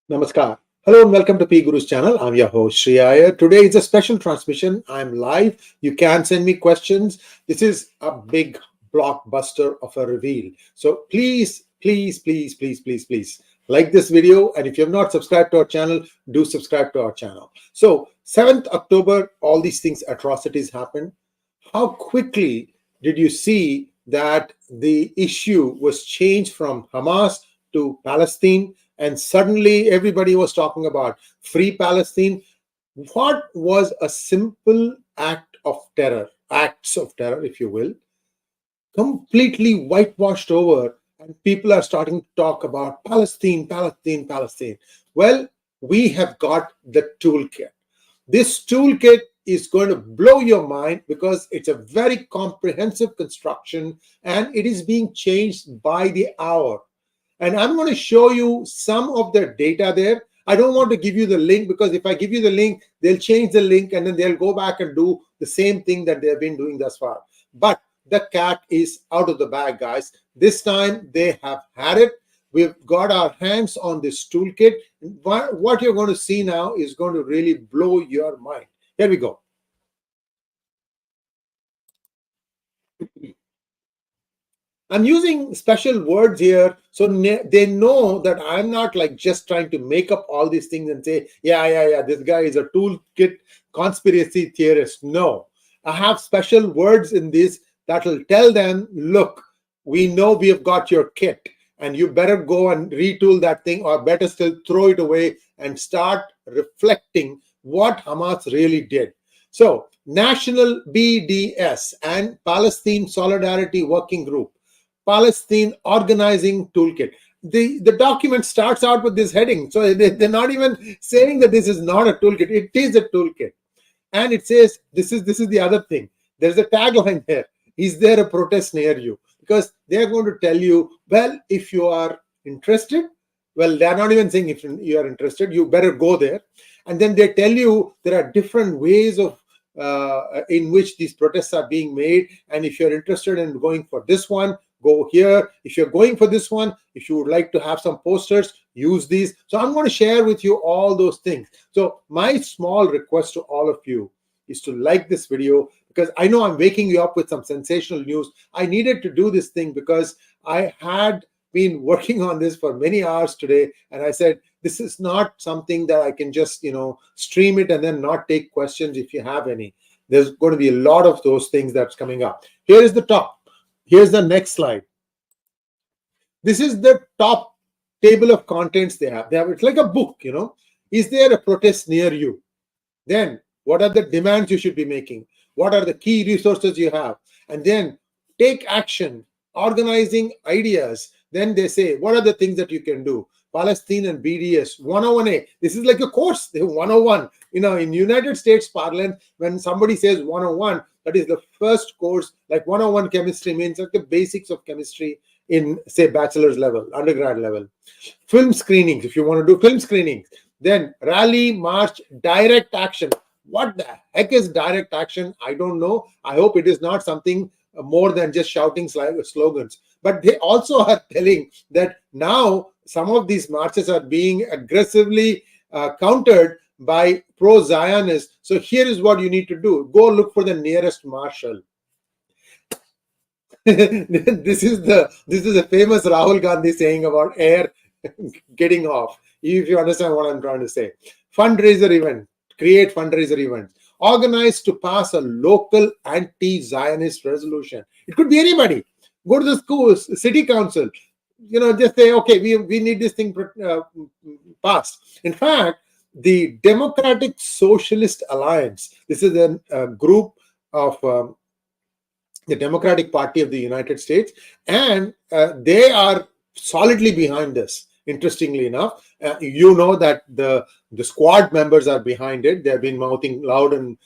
Namaskar. Hello and welcome to PGurus channel. I'm your host Sree Iyer. Today is a special transmission. I'm live. You can send me questions. This is a big blockbuster of a reveal. So please like this video. And if you have not subscribed to our channel, do subscribe to our channel. So 7th October, all these things, atrocities happened. How quickly did you see that the issue was changed from Hamas to Palestine? And suddenly everybody was talking about free Palestine. What was a simple acts of terror, if you will, completely whitewashed over, and people are starting to talk about Palestine. Well, we have got the toolkit. This toolkit is going to blow your mind because it's a very comprehensive construction and it is being changed by the hour. And I'm going to show you some of the data there. I don't want to give you the link because if I give you the link, they'll change the link and then they'll go back and do the same thing that they've been doing thus far. But the cat is out of the bag, guys. This time they have had it. We've got our hands on this toolkit. What you're going to see now is going to really blow your mind. Here we go. I'm using special words here so they know that I'm not like just trying to make up all these things and say, yeah, this guy is a toolkit conspiracy theorist. No, I have special words in this that will tell them, look, we know we have got your kit and you better go and retool that thing, or better still throw it away and start reflecting what Hamas really did. So National BDS and Palestine Solidarity Working Group, Palestine Organizing Toolkit. The document starts out with this heading. So they're not even saying that this is not a toolkit. It is a toolkit. And it says, this is the other thing. There's a tagline here. Is there a protest near you? Because they're going to tell you, well, if you are interested, well, they're not even saying if you are interested, you better go there. And then they tell you there are different ways of in which these protests are being made. And if you're interested in going for this one, go here. If you're going for this one, if you would like to have some posters, use these. So I'm going to share with you all those things. So my small request to all of you is to like this video, because I know I'm waking you up with some sensational news. I needed to do this thing because I had been working on this for many hours today. And I said, this is not something that I can just, stream it and then not take questions if you have any. There's going to be a lot of those things that's coming up. Here is the top. Here's the next slide. This is the top table of contents they have. It's like a book, Is there a protest near you? Then what are the demands you should be making? What are the key resources you have? And then take action, organizing ideas. Then they say, what are the things that you can do? Palestine and BDS 101A. This is like a course, 101. In United States parlance, when somebody says 101, that is the first course. Like 101 chemistry means like the basics of chemistry in, say, bachelor's level, undergrad level. Film screenings, if you want to do film screenings. Then rally, march, direct action. What the heck is direct action? I don't know. I hope it is not something more than just shouting slogans. But they also are telling that now some of these marches are being aggressively countered by pro-Zionists. So here is what you need to do. Go look for the nearest marshal. This is a famous Rahul Gandhi saying about air getting off, if you understand what I'm trying to say. Fundraiser event. Create fundraiser events. Organize to pass a local anti-Zionist resolution. It could be anybody. Go to the schools, city council. Just say, okay, we need this thing passed. In fact, the Democratic Socialist Alliance, this is a group of the Democratic Party of the United States, and they are solidly behind this. Interestingly enough, you know that the squad members are behind it. They've been mouthing loud and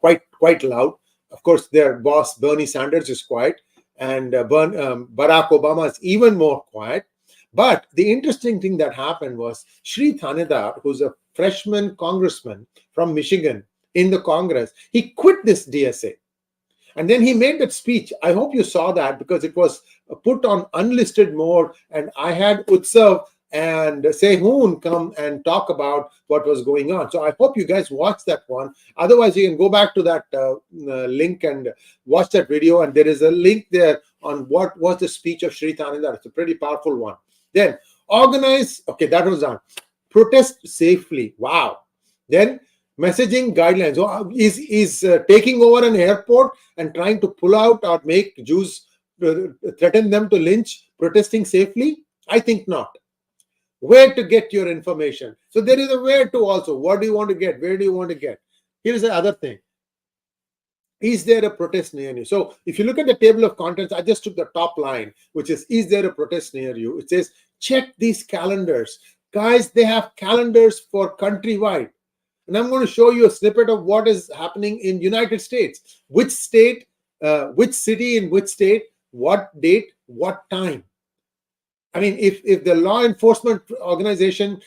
quite loud. Of course, their boss Bernie Sanders is quiet, and Barack Obama is even more quiet. But the interesting thing that happened was Sree Iyer, who's a freshman congressman from Michigan in the Congress, he quit this DSA. And then he made that speech. I hope you saw that because it was put on unlisted mode. And I had 𝗒𝙗𝙤𝘁 and 𝗠𝙭 come and talk about what was going on. So I hope you guys watch that one. Otherwise, you can go back to that link and watch that video. And there is a link there on what was the speech of Sree Iyer. It's a pretty powerful one. Then organize. Okay, that was done. Protest safely. Wow. Then messaging guidelines. Is taking over an airport and trying to pull out or make Jews, threaten them to lynch, protesting safely? I think not. Where to get your information? So there is a where to also. What do you want to get? Where do you want to get? Here's the other thing. Is there a protest near you? So if you look at the table of contents, I just took the top line, which is there a protest near you? It says, check these calendars. Guys, they have calendars for countrywide. And I'm going to show you a snippet of what is happening in United States. Which state, which city in which state, what date, what time. I mean, if the law enforcement organization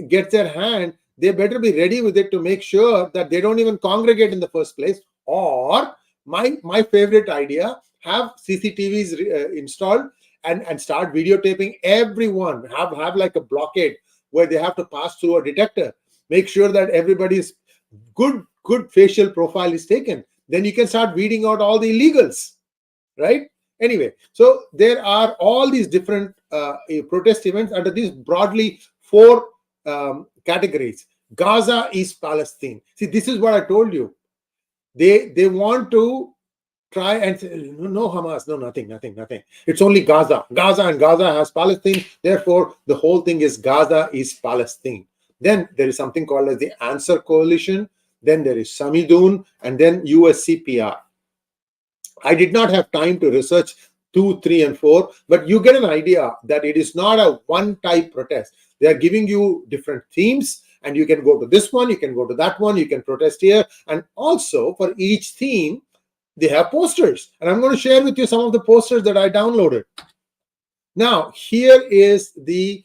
gets their hand, they better be ready with it to make sure that they don't even congregate in the first place. Or my favorite idea, have CCTVs installed and start videotaping everyone. Have like a blockade where they have to pass through a detector. Make sure that everybody's good facial profile is taken. Then you can start weeding out all the illegals, right? Anyway, so there are all these different protest events under these broadly 4 categories. Gaza is Palestine. See, this is what I told you. They want to try and say, no Hamas, no, nothing. It's only Gaza. And Gaza has Palestine. Therefore, the whole thing is Gaza is Palestine. Then there is something called as the Answer Coalition. Then there is Samidun, and then USCPR. I did not have time to research 2, 3, and 4, but you get an idea that it is not a one-type protest. They are giving you different themes, and you can go to this one, you can go to that one, you can protest here. And also for each theme, they have posters. And I'm going to share with you some of the posters that I downloaded. Now, here is the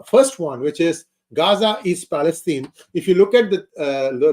first one, which is Gaza is Palestine. If you look at the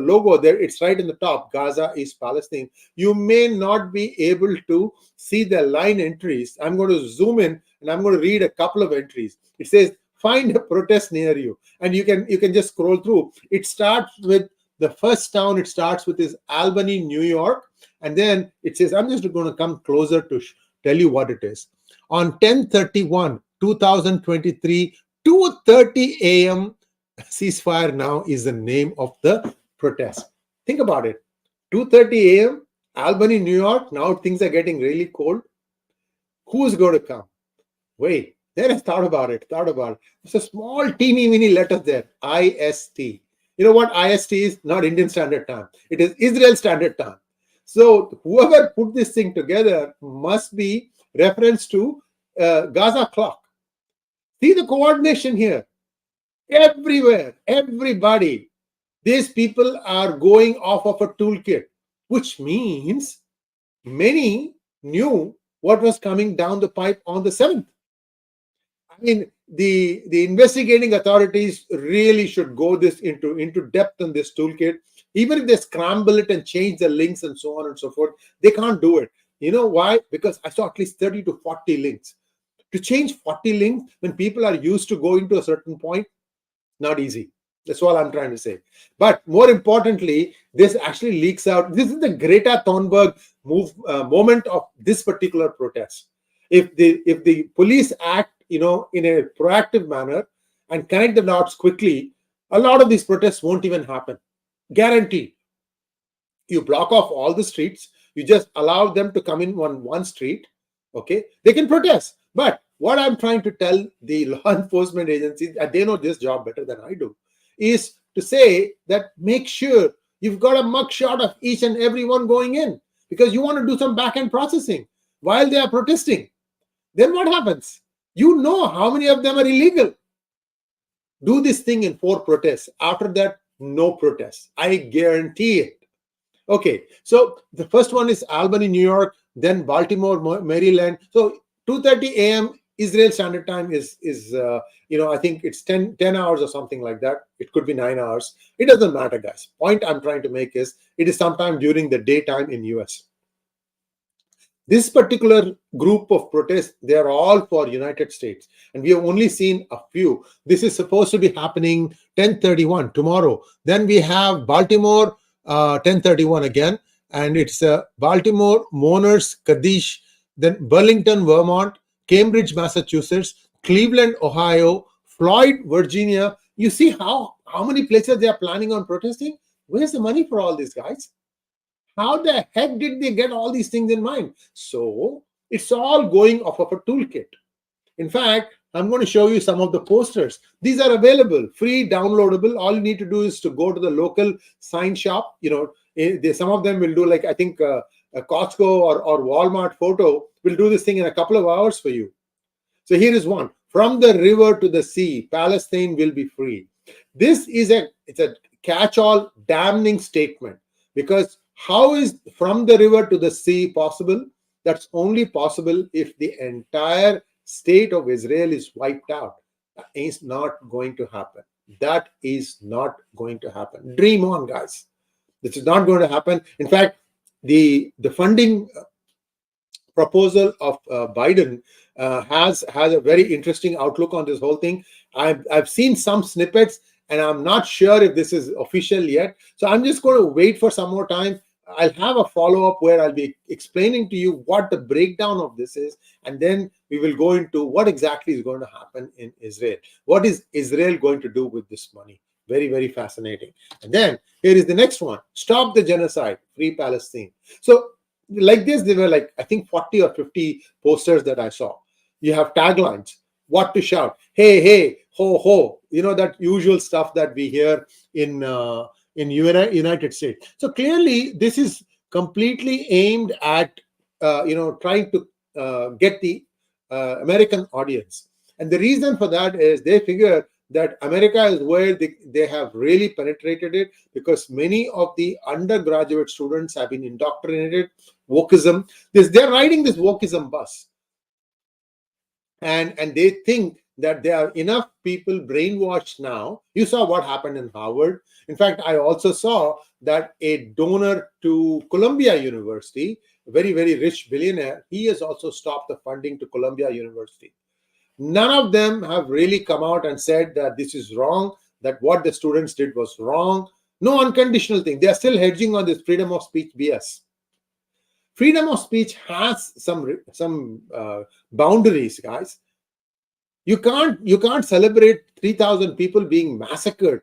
logo there, it's right in the top, Gaza is Palestine. You may not be able to see the line entries. I'm going to zoom in and I'm going to read a couple of entries. It says, find a protest near you. And you can just scroll through. It starts with the first town it starts with is Albany, New York. And then it says, I'm just going to come closer to tell you what it is. On 10/31/2023, 2:30 a.m., ceasefire now is the name of the protest. Think about it. 2:30 a.m., Albany, New York. Now things are getting really cold. Who's going to come? Wait, then I thought about it. It's a small teeny weeny letter there. IST. You know what IST is? Not Indian Standard Time. It is Israel Standard Time. So whoever put this thing together must be reference to Gaza clock. See the coordination here. Everywhere, everybody, these people are going off of a toolkit, which means many knew what was coming down the pipe on the 7th. I mean, the investigating authorities really should go into depth in this toolkit. Even if they scramble it and change the links and so on and so forth, they can't do it. You know why? Because I saw at least 30 to 40 links. To change 40 links when people are used to going to a certain point, not easy. That's all I'm trying to say. But more importantly, this actually leaks out. This is the Greta Thunberg moment of this particular protest. If the police act, in a proactive manner and connect the dots quickly, a lot of these protests won't even happen. Guaranteed. You block off all the streets. You just allow them to come in on one street. Okay, they can protest. But what I'm trying to tell the law enforcement agencies, and they know this job better than I do, is to say that make sure you've got a mugshot of each and every one going in, because you want to do some back-end processing while they are protesting. Then what happens? You know how many of them are illegal. Do this thing in 4 protests. After that, no protests. I guarantee it. Okay, so the first one is Albany, New York, then Baltimore, Maryland. So 2:30 a.m. Israel Standard Time is I think it's 10 hours or something like that. It could be 9 hours. It doesn't matter, guys. Point I'm trying to make is it is sometime during the daytime in US. This particular group of protests, they are all for United States, and we have only seen a few. This is supposed to be happening 10/31 tomorrow. Then we have Baltimore 10/31 again, and it's Baltimore, Mourners, Kaddish, then Burlington, Vermont, Cambridge, Massachusetts, Cleveland, Ohio, Floyd, Virginia. You see how many places they are planning on protesting? Where's the money for all these guys? How the heck did they get all these things in mind? So it's all going off of a toolkit. In fact, I'm going to show you some of the posters. These are available, free, downloadable. All you need to do is to go to the local sign shop. Some of them will do, like, I think a Costco or Walmart photo will do this thing in a couple of hours for you. So here is one. From the river to the sea, Palestine will be free. This is it's a catch-all damning statement, because how is from the river to the sea possible? That's only possible if the entire state of Israel is wiped out. That is not going to happen. That is not going to happen. Dream on, guys. This is not going to happen. In fact, the funding proposal of Biden has a very interesting outlook on this whole thing. I've seen some snippets, and I'm not sure if this is official yet. So I'm just going to wait for some more time. I'll have a follow-up where I'll be explaining to you what the breakdown of this is, and then we will go into what exactly is going to happen in Israel. What is Israel going to do with this money? Very, very fascinating. And then here is the next one. Stop the genocide, free Palestine. So like this, there were like, I think 40 or 50 posters that I saw. You have taglines, what to shout, hey, hey, ho, ho. That usual stuff that we hear in United States. So clearly, this is completely aimed at trying to get the American audience. And the reason for that is they figure that America is where they have really penetrated it, because many of the undergraduate students have been indoctrinated. Wokeism. They're riding this wokeism bus. And they think that there are enough people brainwashed now. You saw what happened in Harvard. In fact, I also saw that a donor to Columbia University, a very, very rich billionaire, he has also stopped the funding to Columbia University. None of them have really come out and said that this is wrong, that what the students did was wrong. No unconditional thing. They are still hedging on this freedom of speech BS. Freedom of speech has some boundaries, guys. You can't celebrate 3,000 people being massacred.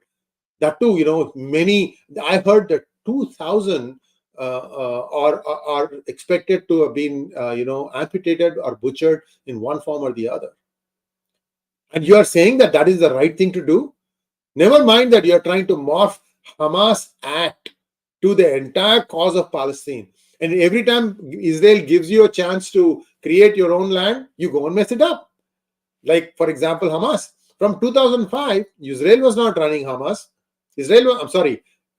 That too, many. I heard that 2,000 are expected to have been, amputated or butchered in one form or the other. And you are saying that is the right thing to do? Never mind that you are trying to morph Hamas act to the entire cause of Palestine. And every time Israel gives you a chance to create your own land, you go and mess it up. Like, for example, Hamas. From 2005, Israel was not running Hamas.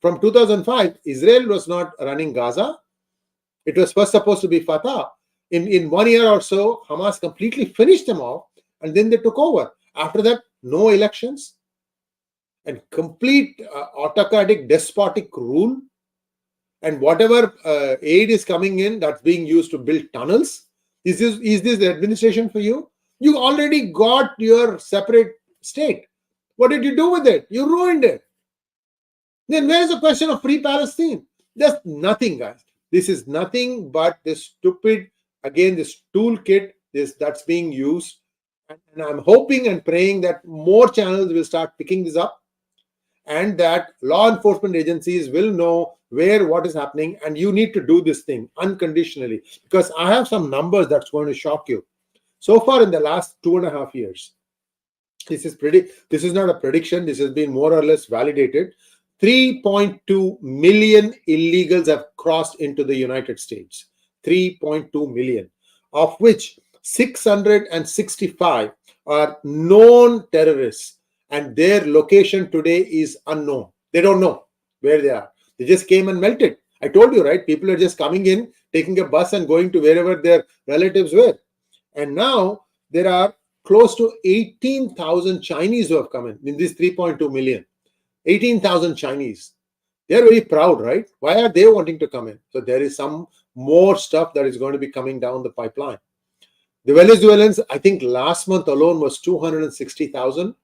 From 2005, Israel was not running Gaza. It was first supposed to be Fatah. In 1 year or so, Hamas completely finished them off, and then they took over. After that, no elections and complete autocratic, despotic rule. And whatever aid is coming in, that's being used to build tunnels. Is this the administration for you? You already got your separate state. What did you do with it? You ruined it. Then where's the question of free Palestine? There's nothing, guys. This is nothing but this stupid, again, this toolkit that's being used. And I'm hoping and praying that more channels will start picking this up, and that law enforcement agencies will know what is happening, and you need to do this thing unconditionally. Because I have some numbers that's going to shock you. So far in the last 2.5 years, this is not a prediction, this has been more or less validated. 3.2 million illegals have crossed into the United States. 3.2 million, of which 665 are known terrorists, and their location today is unknown. They don't know where they are. They just came and melted. I told you, right? People are just coming in, taking a bus and going to wherever their relatives were. And now there are close to 18,000 Chinese who have come in this 3.2 million. 18,000 Chinese. They are very proud, right? Why are they wanting to come in? So there is some more stuff that is going to be coming down the pipeline. The Venezuelans, I think last month alone was 260,000.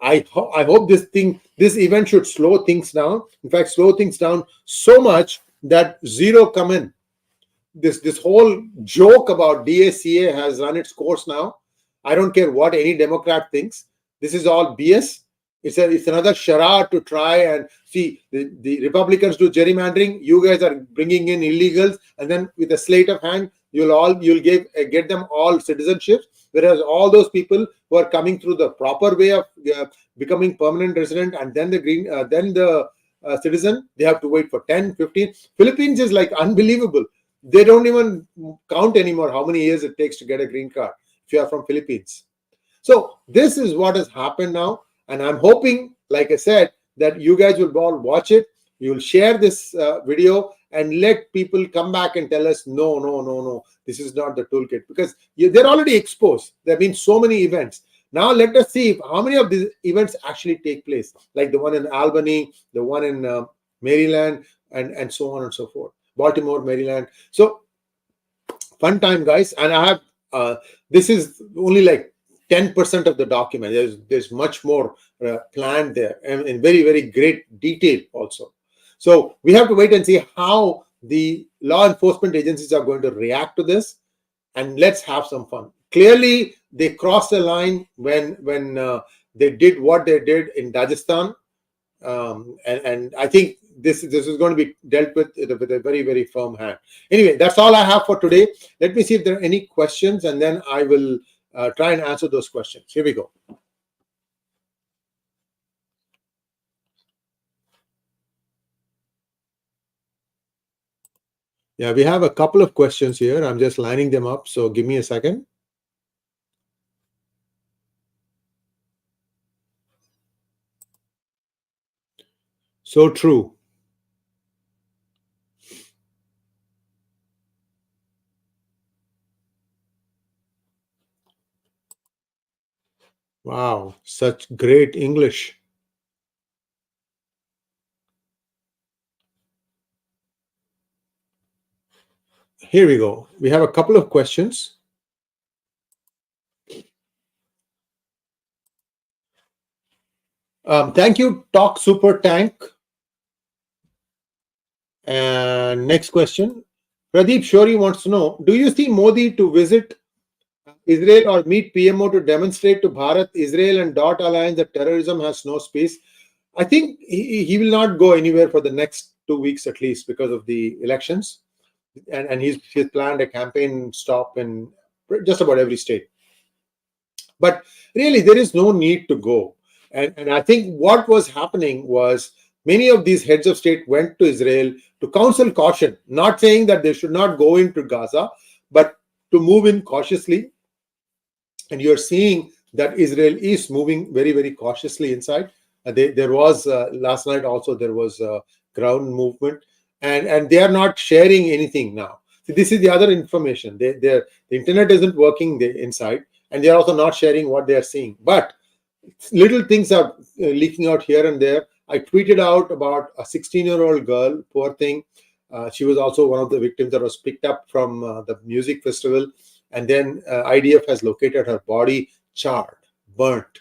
I hope this event should slow things down. In fact, slow things down so much that zero come in. This whole joke about 𝙒𝙧𝙤𝙀 has run its course now. I don't care what any Democrat thinks. This is all BS. It's another charade to try and see the Republicans do gerrymandering. You guys are bringing in illegals, and then with a sleight of hand, you'll get them all citizenship. Whereas all those people who are coming through the proper way of becoming permanent resident and then the citizen, they have to wait for 10, 15. Philippines is like unbelievable. They don't even count anymore how many years it takes to get a green card if you are from Philippines. So this is what has happened now. And I'm hoping, like I said, that you guys will all watch it. You will share this video and let people come back and tell us, no, this is not the toolkit. Because they're already exposed. There have been so many events. Now let us see how many of these events actually take place. Like the one in Albany, the one in Maryland, and so on and so forth. Baltimore, Maryland. So fun time, guys. And I have, this is only like 10% of the document. There's much more planned there, and in very, very great detail also. So we have to wait and see how the law enforcement agencies are going to react to this, and let's have some fun. Clearly, they crossed the line when they did what they did in Dagestan, and I think this is going to be dealt with a very, very firm hand. Anyway, that's all I have for today. Let me see if there are any questions, and then I will try and answer those questions. Here we go. Yeah, we have a couple of questions here. I'm just lining them up, so give me a second. So true. Wow, such great English. Here we go. We have a couple of questions. Thank you, Talk Super Tank. And next question. Pradeep Shori wants to know, do you see Modi to visit Israel or meet PMO to demonstrate to Bharat, Israel and 𝗏 alliance that terrorism has no space? I think he will not go anywhere for the next 2 weeks at least because of the elections. And he's planned a campaign stop in just about every state. But really, there is no need to go. And I think what was happening was many of these heads of state went to Israel to counsel caution, not saying that they should not go into Gaza, but to move in cautiously. And you're seeing that Israel is moving very, very cautiously inside. There was last night also there was ground movement, and they are not sharing anything now. So this is the other information. The internet isn't working inside, and they are also not sharing what they are seeing. But little things are leaking out here and there. I tweeted out about a 16-year-old girl, poor thing. She was also one of the victims that was picked up from the music festival. And then IDF has located her body charred, burnt.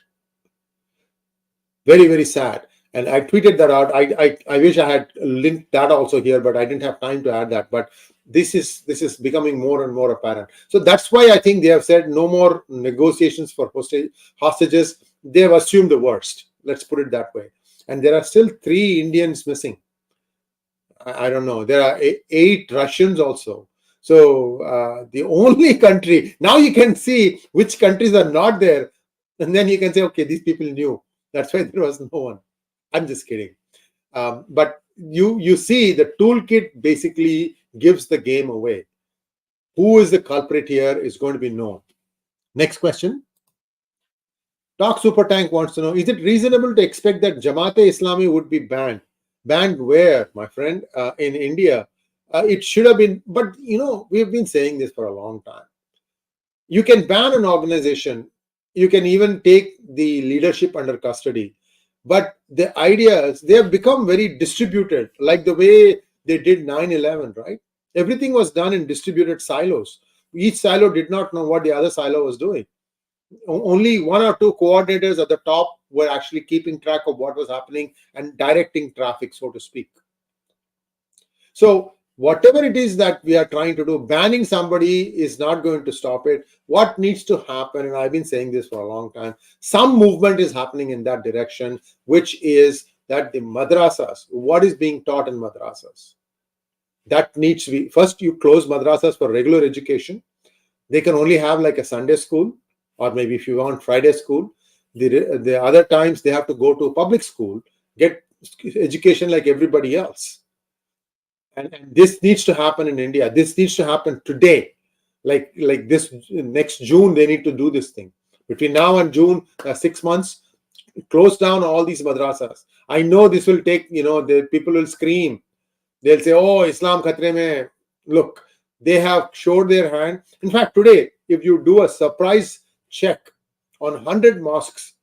Very, very sad. And I tweeted that out. I wish I had linked that also here, but I didn't have time to add that. But this is becoming more and more apparent. So that's why I think they have said no more negotiations for hostages. They have assumed the worst. Let's put it that way. And there are still 3 Indians missing. I don't know. There are 8 Russians also. So the only country, now you can see which countries are not there. And then you can say, okay, these people knew. That's why there was no one. I'm just kidding. But you see the toolkit basically gives the game away. Who is the culprit here is going to be known. Next question. Talk Super Tank wants to know, is it reasonable to expect that Jamaat Islami would be banned? Banned where, my friend? In India. It should have been, but we've been saying this for a long time. You can ban an organization. You can even take the leadership under custody. But the ideas, they have become very distributed, like the way they did 9/11, right? Everything was done in distributed silos. Each silo did not know what the other silo was doing. Only one or two coordinators at the top were actually keeping track of what was happening and directing traffic, so to speak. So whatever it is that we are trying to do, banning somebody is not going to stop it. What needs to happen, and I've been saying this for a long time, some movement is happening in that direction, which is that the madrasas, what is being taught in madrasas, that needs to be, first you close madrasas for regular education. They can only have like a Sunday school, or maybe if you want Friday school. The other times they have to go to a public school, get education like everybody else. And this needs to happen in India. This needs to happen today. Like this next June, they need to do this thing. Between now and June, 6 months, close down all these madrasas. I know this will take, the people will scream. They'll say, oh, Islam khatre mein. Look, they have showed their hand. In fact, today, if you do a surprise check on 100 mosques,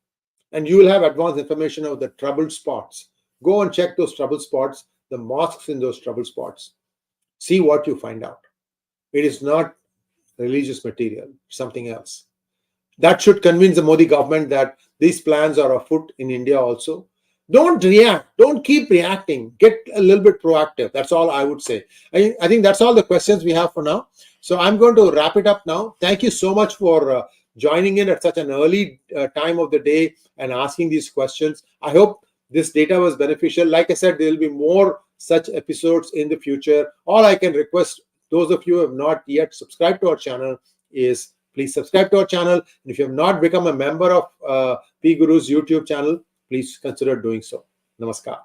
and you will have advanced information of the troubled spots. Go and check those troubled spots, the mosques in those troubled spots. See what you find out. It is not religious material, something else. That should convince the Modi government that these plans are afoot in India also. Don't react. Don't keep reacting. Get a little bit proactive. That's all I would say. I think that's all the questions we have for now. So I'm going to wrap it up now. Thank you so much for joining in at such an early time of the day and asking these questions. I hope this data was beneficial. Like I said, there will be more such episodes in the future. All I can request those of you who have not yet subscribed to our channel is please subscribe to our channel. And if you have not become a member of PGurus YouTube channel, please consider doing so. Namaskar.